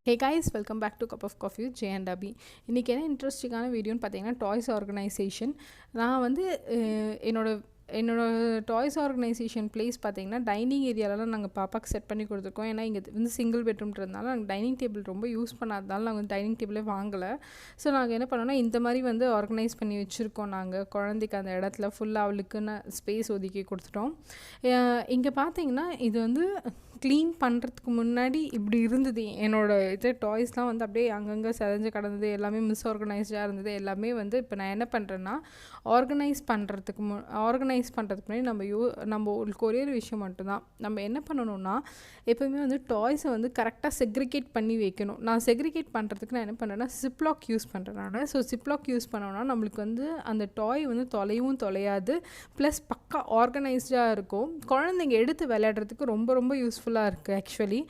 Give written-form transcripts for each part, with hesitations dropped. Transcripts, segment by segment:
Hey guys, welcome back to Cup of Coffee with Jay and Abhi. இன்றைக்கி என்ன இன்ட்ரெஸ்டிங்கான வீடியோன்னு பார்த்தீங்கன்னா டாய்ஸ் ஆர்கனைசேஷன். நான் வந்து என்னோட டாய்ஸ் ஆர்கனைசேஷன் பிளேஸ் பார்த்தீங்கன்னா டைனிங் ஏரியாலலாம் நாங்கள் பாப்பாவுக்கு செட் பண்ணி கொடுத்துருக்கோம். ஏன்னா இங்கே வந்து சிங்கிள் பெட்ரூம்ன்றதுனால நாங்கள் டைனிங் டேபிள் ரொம்ப யூஸ் பண்ணாததால நாங்கள் டைனிங் டேபிளே வாங்கலை. ஸோ நாங்கள் என்ன பண்ணோன்னா இந்த மாதிரி வந்து ஆர்கனைஸ் பண்ணி வச்சுருக்கோம். நாங்கள் குழந்தைக்கு அந்த இடத்துல ஃபுல்லாக அவளுக்குன்னு ஸ்பேஸ் ஒதுக்கி கொடுத்துட்டோம். இங்கே பார்த்தீங்கன்னா இது வந்து க்ளீன் பண்ணுறதுக்கு முன்னாடி இப்படி இருந்தது. என்னோடய டாய்ஸ்லாம் வந்து அப்படியே அங்கங்கே செதஞ்சு கிடந்தது, எல்லாமே மிஸ்ஆர்கனைஸ்டாக இருந்தது. எல்லாமே வந்து இப்போ நான் என்ன பண்ணுறேன்னா ஆர்கனைஸ் பண்ணுறதுக்கு முன்னாடி நம்ம ஒரே ஒரு விஷயம் மட்டும்தான் நம்ம என்ன பண்ணணும்னா, எப்போயுமே வந்து டாய்ஸை வந்து கரெக்டாக செக்ரிகேட் பண்ணி வைக்கணும். நான் செக்ரிகேட் பண்ணுறதுக்கு நான் என்ன பண்ணுறேன்னா சிப்லாக் யூஸ் பண்ணுறேன் நான். ஸோ சிப்லாக் யூஸ் பண்ணோன்னா நம்மளுக்கு வந்து அந்த டாய் வந்து தொலையாது, ப்ளஸ் பக்கா ஆர்கனைஸ்டாக இருக்கும். குழந்தைங்க எடுத்து விளையாடுறதுக்கு ரொம்ப ரொம்ப யூஸ்ஃபுல்லாக இருக்குது. ஆக்சுவலி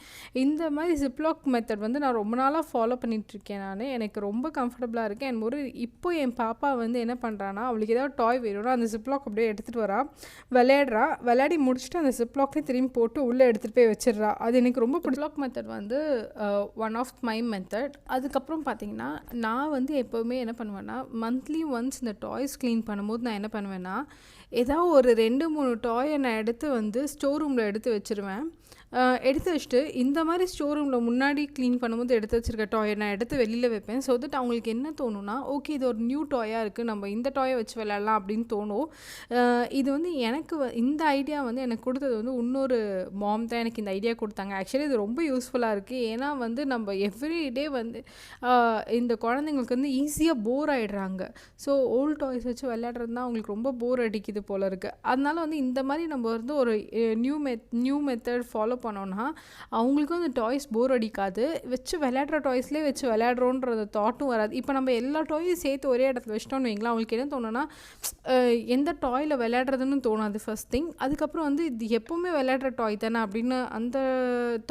இந்த மாதிரி ஜிப்லாக் மெத்தட் வந்து நான் ரொம்ப நாளாக ஃபாலோ பண்ணிகிட்ருக்கேன். எனக்கு ரொம்ப கம்ஃபர்டபுளாக இருக்கேன். இப்போ என் பாப்பா வந்து என்ன பண்ணுறான்னா, அவளுக்கு ஏதாவது டாய் வேணும்னா அந்த ஜிப்லாக் அப்படியே எடுத்துகிட்டு விளையாடி முடிச்சுட்டு அந்த ஜிப்லாக்கே திரும்பி போட்டு உள்ளே எடுத்துகிட்டு போய் வச்சிடுறா. அது எனக்கு ரொம்ப ஜிப்லாக் மெத்தட் வந்து ஒன் ஆஃப் மை மெத்தட். அதுக்கப்புறம் பார்த்தீங்கன்னா நான் வந்து எப்போவுமே என்ன பண்ணுவேன்னா, மந்த்லி ஒன்ஸ் இந்த டாய்ஸ் க்ளீன் பண்ணும்போது நான் என்ன பண்ணுவேன்னா, ஏதாவது ஒரு 2-3 டாயை நான் எடுத்து வந்து ஸ்டோர் ரூமில் எடுத்து வச்சுருவேன். எடுத்து வச்சுட்டு இந்த மாதிரி ஸ்டோர் ரூமில் முன்னாடி க்ளீன் பண்ணும்போது எடுத்து வச்சுருக்க டாயை நான் எடுத்து வெளியில் வைப்பேன். ஸோ தட் அவங்களுக்கு என்ன தோணுன்னா, ஓகே இது ஒரு நியூ டாயாக இருக்குது, நம்ம இந்த டாயை வச்சு விளையாடலாம் அப்படின்னு தோணும். இது வந்து எனக்கு இந்த ஐடியா வந்து எனக்கு கொடுத்தது வந்து இன்னொரு மாம் தான் எனக்கு இந்த ஐடியா கொடுத்தாங்க. ஆக்சுவலி இது ரொம்ப யூஸ்ஃபுல்லாக இருக்குது. ஏன்னா வந்து நம்ம எவ்ரிடே வந்து இந்த குழந்தைங்களுக்கு வந்து ஈஸியாக போர் ஆகிடுறாங்க. ஸோ ஓல்டு டாய்ஸ் வச்சு விளையாடுறது தான் அவங்களுக்கு ரொம்ப போர் அடிக்குது போல் இருக்குது. அதனால வந்து இந்த மாதிரி நம்ம வந்து ஒரு நியூ மெத்தட் ஃபாலோ பண்ணோன்னா அவங்களுக்கும் அந்த டாய்ஸ் போர் அடிக்காது. விளையாடுற டாய்ஸ்லேயே வச்சு விளையாடுறோன்ற தாட்டும் வராது. இப்போ நம்ம எல்லா டாயும் சேர்த்து ஒரே இடத்துல வச்சிட்டோம்னு வைங்களா, அவங்களுக்கு என்ன தோணுன்னா, எந்த டாயில் விளையாடுறதுன்னு தோணாது ஃபர்ஸ்ட் திங். அதுக்கப்புறம் வந்து இது எப்போவுமே விளையாடுற டாய் தானே அப்படின்னு அந்த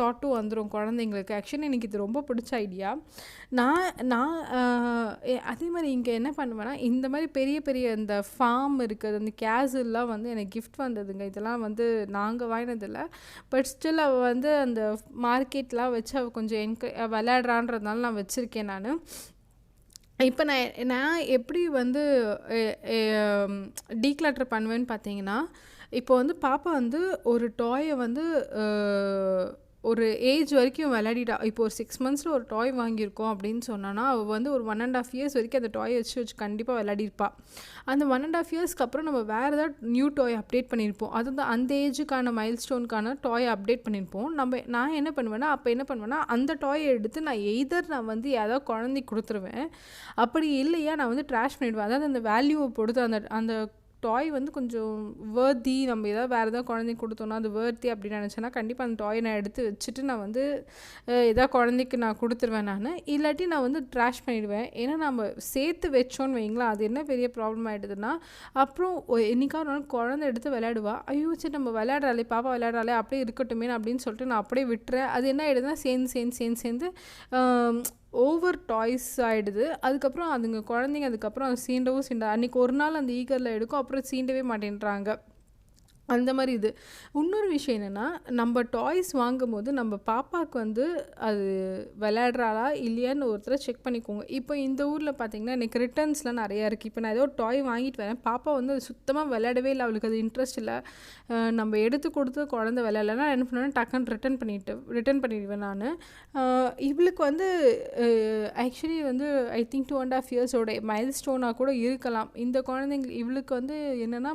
தாட்டும் வந்துடும் குழந்தைங்களுக்கு. ஆக்சுவலி எனக்கு இது ரொம்ப பிடிச்ச ஐடியா. நான் அதே மாதிரி இங்கே என்ன பண்ணுவேன்னா, இந்த மாதிரி பெரிய இந்த ஃபார்ம் இருக்குது, அந்த கேஸுலாம் வந்து எனக்கு கிஃப்ட் வந்ததுங்க. இதெல்லாம் வந்து நாங்கள் வாங்கினதில்லை. பட் ஸ்டில் அவள் வந்து அந்த மார்க்கெட்லாம் வச்சு அவள் கொஞ்சம் விளையாடுறான்றதுனால நான் வச்சுருக்கேன் நான். இப்போ நான் எப்படி வந்து டீக்ளட்டர் பண்ணுவேன்னு பார்த்தீங்கன்னா, இப்போ வந்து பாப்பா வந்து ஒரு டாயை வந்து ஒரு ஏஜ் வரைக்கும் விளையாடிட்டா. இப்போ ஒரு 6 monthஸில் ஒரு டாய் வாங்கியிருக்கோம் அப்படின்னு சொன்னான்னா, அவள் வந்து ஒரு 1.5 years வரைக்கும் அந்த டாயை வச்சு கண்டிப்பாக விளையாடிருப்பாள். அந்த 1.5 yearsக்கு அப்புறம் நம்ம வேறு ஏதாவது நியூ டாய் அப்டேட் பண்ணியிருப்போம். அதுதான் அந்த ஏஜுக்கான மைல்ஸ்டோனுக்கான டாயை அப்டேட் பண்ணியிருப்போம். நான் என்ன பண்ணுவேன்னா அந்த டாயை எடுத்து நான் வந்து ஏதாவது குழந்தைக்கு கொடுத்துருவேன். அப்படி இல்லையா நான் வந்து ட்ராஷ் பண்ணிவிடுவேன். அதாவது அந்த வேல்யூவை பொறுத்து அந்த டாய் வந்து கொஞ்சம் வேர்த்தி, நம்ம வேறு ஏதாவது குழந்தைக்கு கொடுத்தோன்னா அது வேர்த்தி அப்படின்னு நினச்சேன்னா கண்டிப்பாக அந்த டாயை நான் எடுத்து வச்சுட்டு நான் வந்து ஏதாவது குழந்தைக்கு நான் கொடுத்துருவேன். இல்லாட்டி நான் வந்து ட்ராஷ் பண்ணிவிடுவேன். ஏன்னா நம்ம சேர்த்து வச்சோன்னு வைங்களா, அது என்ன பெரிய ப்ராப்ளம் ஆகிடுதுன்னா, அப்புறம் என்னைக்காவது நாள் குழந்தை எடுத்து விளையாடுவா, ஐயோ சரி நம்ம பாப்பா விளையாடுறாளே அப்படியே இருக்கட்டுமே அப்படின்னு சொல்லிட்டு நான் அப்படியே விட்டுறேன். அது என்ன ஆகிடுதுன்னா சேர்ந்து ஓவர் டாய்ஸ் ஆகிடுது. அதுக்கப்புறம் குழந்தைங்க அதுக்கப்புறம் சீண்டவும் அன்றைக்கி ஒரு நாள் அந்த ஈகரில் எடுக்கும், அப்புறம் சீண்டவே மாட்டேன்றாங்க. அந்த மாதிரி இது. இன்னொரு விஷயம் என்னென்னா, நம்ம டாய்ஸ் வாங்கும்போது நம்ம பாப்பாவுக்கு வந்து அது விளையாடுறாளா இல்லையான்னு ஒருத்தரை செக் பண்ணிக்கோங்க. இப்போ இந்த ஊரில் பார்த்திங்கன்னா எனக்கு ரிட்டர்ன்ஸ்லாம் நிறையா இருக்குது. இப்போ நான் ஏதோ டாய் வாங்கிட்டு வரேன், பாப்பா வந்து அது சுத்தமாக விளையாடவே இல்லை, அவளுக்கு அது இன்ட்ரெஸ்ட் இல்லை, நம்ம எடுத்து கொடுத்து குழந்தை விளையாடலைன்னா என்ன பண்ணுவேன்னா டக்குன்னு ரிட்டர்ன் பண்ணிடுவேன் நான். இவளுக்கு வந்து ஆக்சுவலி வந்து ஐ திங்க் 2.5 yearsோட மைல்ஸ்டோனாக கூட இருக்கலாம். இந்த குழந்தைங்க இவளுக்கு வந்து என்னென்னா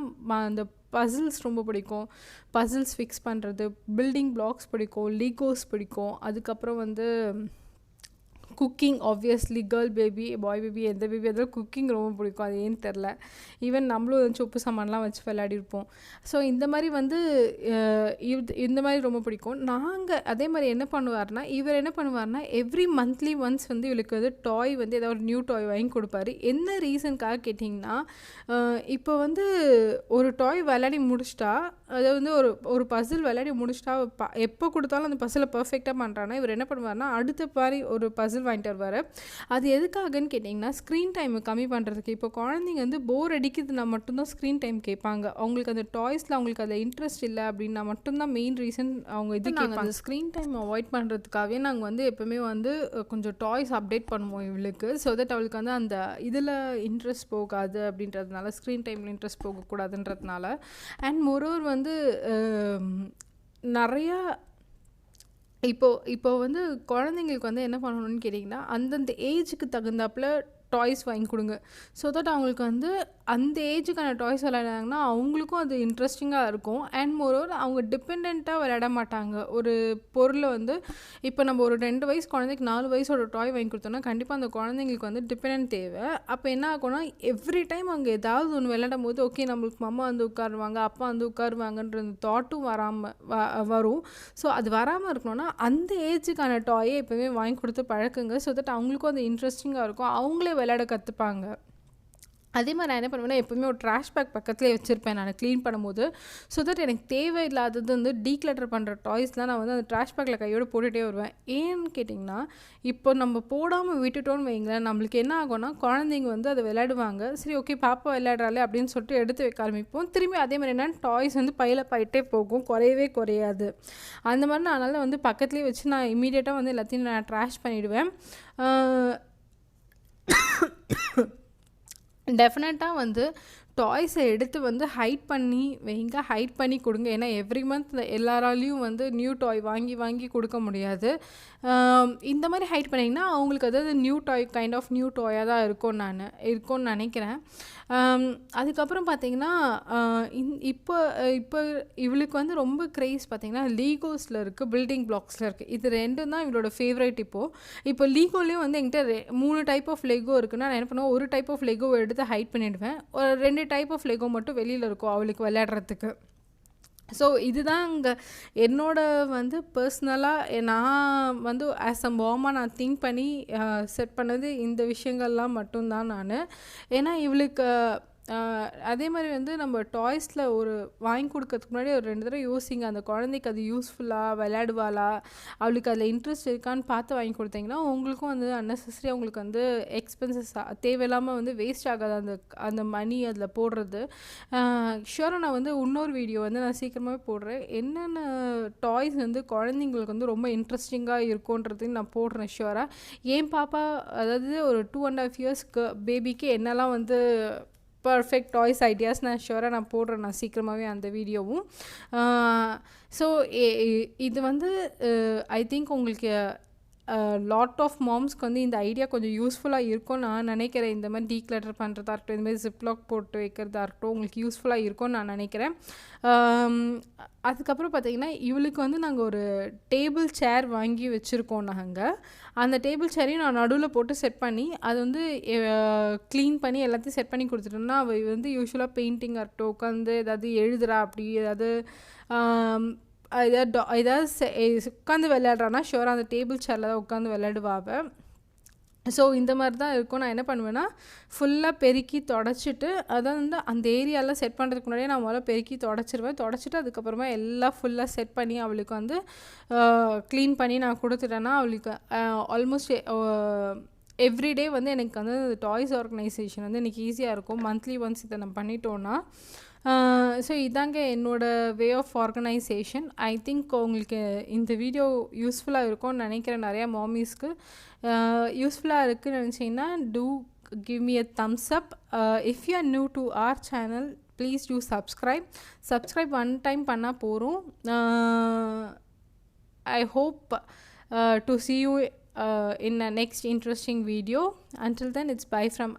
அந்த பசில்ஸ் ரொம்ப பிடிக்கும். பசில்ஸ் ஃபிக்ஸ் பண்ணுறது, பில்டிங் பிளாக்ஸ் பிடிக்கும், லீகோஸ் பிடிக்கும். அதுக்கப்புறம் வந்து cooking, obviously girl baby boy baby எந்த பேபி அதெல்லாம் குக்கிங் ரொம்ப பிடிக்கும். அது ஏன்னு தெரில. ஈவன் நம்மளும் உப்பு சாமான்லாம் வச்சு விளையாடிருப்போம். ஸோ இந்த மாதிரி வந்து இந்த மாதிரி ரொம்ப பிடிக்கும். நாங்கள் அதே மாதிரி இவர் என்ன பண்ணுவார்னா எவ்ரி மந்த்லி ஒன்ஸ் வந்து இவளுக்கு வந்து டாய் வந்து ஏதாவது ஒரு நியூ டாய் வாங்கி கொடுப்பாரு. என்ன ரீசனுக்காக கேட்டிங்கன்னா, இப்போ வந்து ஒரு டாய் விளையாடி முடிச்சிட்டா, அதை வந்து ஒரு பசில் விளையாடி முடிச்சிட்டா, எப்போ கொடுத்தாலும் அந்த பசிலை பர்ஃபெக்டாக பண்ணுறான்னா இவர் என்ன பண்ணுவார்னா அடுத்த மாதிரி ஒரு பசில் வாங்கிட்டு வருவார். அது எதுக்காகன்னு கேட்டிங்கன்னா ஸ்க்ரீன் டைமை கம்மி பண்ணுறதுக்கு. இப்போ குழந்தைங்க வந்து போர் அடிக்குதுன்னா மட்டும்தான் ஸ்க்ரீன் டைம் கேட்பாங்க. அவங்களுக்கு அந்த டாய்ஸில் அவங்களுக்கு அதில் இன்ட்ரெஸ்ட் இல்லை அப்படின்னா மட்டும்தான் மெயின் ரீசன் அவங்க இது கேட்பாங்க. அந்த ஸ்க்ரீன் டைம் அவாய்ட் பண்ணுறதுக்காகவே நாங்கள் வந்து எப்போவுமே வந்து கொஞ்சம் டாய்ஸ் அப்டேட் பண்ணுவோம் இவளுக்கு. ஸோ தட் அவளுக்கு வந்து அந்த இதில் இன்ட்ரெஸ்ட் போகாது அப்படின்றதுனால, ஸ்க்ரீன் டைமில் இன்ட்ரெஸ்ட் போகக்கூடாதுன்றதுனால. அண்ட் மோரோவர் வந்து நிறையா இப்போ வந்து குழந்தைங்களுக்கு வந்து என்ன பண்ணணும்னு கேட்டிங்கன்னா அந்தந்த ஏஜுக்கு தகுந்தாப்புல டாய்ஸ் வாங்கி கொடுங்க. ஸோ தட் அவங்களுக்கு வந்து அந்த ஏஜுக்கான டாய்ஸ் விளையாடாங்கன்னா அவங்களுக்கும் அது இன்ட்ரெஸ்டிங்காக இருக்கும். அண்ட் மோரோவர் அவங்க டிபெண்ட்டாக விளையாட மாட்டாங்க. ஒரு பொருளை வந்து இப்போ நம்ம ஒரு 2 வயசு குழந்தைக்கு 4 வயசோட டாய் வாங்கி கொடுத்தோம்னா கண்டிப்பாக அந்த குழந்தைங்களுக்கு வந்து டிபெண்ட் தேவை. அப்போ என்ன ஆகும்னா எவ்ரி டைம் அவங்க ஏதாவது ஒன்று விளையாடும் போது ஓகே நம்மளுக்கு அம்மா வந்து உட்காருவாங்க, அப்பா வந்து உட்காருவாங்கன்ற தாட்டும் வரும். ஸோ அது வராமல் இருக்கணும்னா அந்த ஏஜுக்கான டாயை எப்போவுமே வாங்கி கொடுத்து பழக்குங்க. ஸோ தட் அவங்களுக்கும் அது இன்ட்ரெஸ்டிங்காக இருக்கும், அவங்களே விளையாட கற்றுப்பாங்க. அதே மாதிரி நான் என்ன பண்ணுவேன்னா எப்போவுமே ஒரு ட்ராஷ் பேக் பக்கத்துலேயே வச்சுருப்பேன் நான் க்ளீன் பண்ணும்போது. ஸோ தட் எனக்கு தேவையில்லாதது வந்து டீக்ளட்டர் பண்ணுற டாய்ஸ்லாம் நான் வந்து அந்த ட்ராஷ் பேக்கில் கையோடு போட்டுகிட்டே வருவேன். ஏன்னு கேட்டிங்கன்னா இப்போ நம்ம போடாமல் விட்டுட்டோன்னு வைங்களேன், நம்மளுக்கு என்ன ஆகும்னா குழந்தைங்க வந்து அதை விளையாடுவாங்க. சரி ஓகே பாப்பா விளையாடுறாளே அப்படின்னு சொல்லிட்டு எடுத்து வைக்க ஆரம்பிப்போம். திரும்பி அதே மாதிரி என்ன டாய்ஸ் வந்து பையில் போயிட்டே போகும், குறையவே குறையாது. அந்த மாதிரி நான் அதனால் வந்து பக்கத்துலேயே வச்சு நான் இமீடியட்டாக வந்து எல்லாத்தையும் நான் ட்ராஷ் பண்ணிவிடுவேன். டெஃபினட்டாக வந்து டாய்ஸை எடுத்து வந்து ஹைட் பண்ணி வைங்க, ஹைட் பண்ணி கொடுங்க. ஏன்னா எவ்ரி மந்த் எல்லாராலையும் வந்து நியூ டாய் வாங்கி வாங்கி கொடுக்க முடியாது. இந்த மாதிரி ஹைட் பண்ணிங்கன்னா அவங்களுக்கு அதாவது new toy kind of new டாயாக தான் இருக்கும்னு நினைக்கிறேன். அதுக்கப்புறம் பார்த்திங்கன்னா இப்போ இவளுக்கு வந்து ரொம்ப க்ரேஸ் பார்த்திங்கன்னா லீகோஸில் இருக்குது, பில்டிங் பிளாக்ஸில் இருக்குது. இது ரெண்டும் தான் இவளோட ஃபேவரேட். இப்போ லீகோலேயும் வந்து என்கிட்ட 3 டைப் ஆஃப் லெகோ இருக்குன்னா நான் என்ன பண்ணுவேன், ஒரு டைப் ஆஃப் லெகோ எடுத்து ஹைட் பண்ணிவிடுவேன், ஒரு 2 டைப் ஆஃப் லெகோ மட்டும் வெளியில் இருக்கும் அவளுக்கு விளையாடுறதுக்கு. ஸோ இதுதான் இங்கே என்னோட வந்து பர்சனலாக நான் வந்து ஆஸ் அ மாமாக நான் திங்க் பண்ணி செட் பண்ணது இந்த விஷயங்கள்லாம் மட்டும்தான் நான். ஏன்னா இவளுக்கு அதே மாதிரி வந்து நம்ம டாய்ஸில் ஒரு வாங்கி கொடுக்கறதுக்கு முன்னாடி ஒரு 2 தடவை யோசிங்க, அந்த குழந்தைக்கு அது யூஸ்ஃபுல்லாக விளையாடுவாளா, அவளுக்கு அதில் இன்ட்ரெஸ்ட் இருக்கான்னு பார்த்து வாங்கி கொடுத்தீங்கன்னா உங்களுக்கும் வந்து அன்னெசரி அவங்களுக்கு வந்து எக்ஸ்பென்சஸ் தேவையில்லாமல் வந்து வேஸ்ட் ஆகாது அந்த மணி அதில் போடுறது. ஷுவராக நான் வந்து இன்னொரு வீடியோ வந்து நான் சீக்கிரமாகவே போடுறேன், என்னென்ன டாய்ஸ் வந்து குழந்தைங்களுக்கு வந்து ரொம்ப இன்ட்ரெஸ்டிங்காக இருக்கும்ன்றதையும் நான் போடுறேன் ஷுவராக. என் பாப்பா அதாவது ஒரு 2.5 இயர்ஸ்க்கு பேபிக்கு என்னெல்லாம் வந்து பர்ஃபெக்ட் டாய்ஸ் ஐடியாஸ் நான் ஷுவராக நான் போடுறேன் நான் சீக்கிரமாகவே அந்த வீடியோவும். ஸோ இது வந்து ஐ திங்க் உங்களுக்கு லாட் ஆஃப் மாம்ஸ்க்கு வந்து இந்த ஐடியா கொஞ்சம் யூஸ்ஃபுல்லாக இருக்கும்னு நான் நினைக்கிறேன். இந்த மாதிரி டீக்ளட்டர் பண்ணுறதா இருக்கட்டும், இந்த மாதிரி ஜிப்லாக் போட்டு வைக்கிறதா இருக்கட்டும், உங்களுக்கு யூஸ்ஃபுல்லாக இருக்கும்னு நான் நினைக்கிறேன். அதுக்கப்புறம் பார்த்திங்கன்னா இவளுக்கு வந்து நாங்கள் ஒரு டேபிள் சேர் வாங்கி வச்சுருக்கோம். நாங்கள் அந்த டேபிள் சேரையும் நான் நடுவில் போட்டு செட் பண்ணி அதை வந்து க்ளீன் பண்ணி எல்லாத்தையும் செட் பண்ணி கொடுத்துட்டோம்னா அவள் வந்து யூஸ்வலாக பெயிண்டிங் இருக்கட்டும், உட்காந்து ஏதாவது எழுதுறா, அப்படி ஏதாவது உட்காந்து விளையாடுறான்னா ஷுவராக அந்த டேபிள் சேரில் தான் உட்காந்து விளையாடுவாங்க. ஸோ இந்த மாதிரி தான் இருக்கும். நான் என்ன பண்ணுவேன்னா ஃபுல்லாக பெருக்கி தொடச்சிட்டு அதை வந்து அந்த ஏரியாலாம் செட் பண்ணுறதுக்கு முன்னாடியே நான் முதல்ல பெருக்கி தொடச்சிட்டு அதுக்கப்புறமா எல்லாம் ஃபுல்லாக செட் பண்ணி அவளுக்கு வந்து க்ளீன் பண்ணி நான் கொடுத்துட்டேன்னா அவளுக்கு ஆல்மோஸ்ட் எவ்ரிடே வந்து எனக்கு வந்து டாய்ஸ் ஆர்கனைசேஷன் வந்து எனக்கு ஈஸியாக இருக்கும். மந்த்லி ஒன்ஸ் இதை நம்ம பண்ணிட்டோன்னா. ஸோ இதாங்க என்னோடய way of organisation. I think உங்களுக்கு இந்த வீடியோ யூஸ்ஃபுல்லாக இருக்கும்னு நினைக்கிறேன். நிறையா மாமிஸ்க்கு யூஸ்ஃபுல்லாக இருக்குதுன்னு நினச்சிங்கன்னா two give me a thumbs up. If you are new to our channel, please do subscribe one time பண்ணா போகிறோம். I hope to see you in a next interesting video. Until then, it's bye from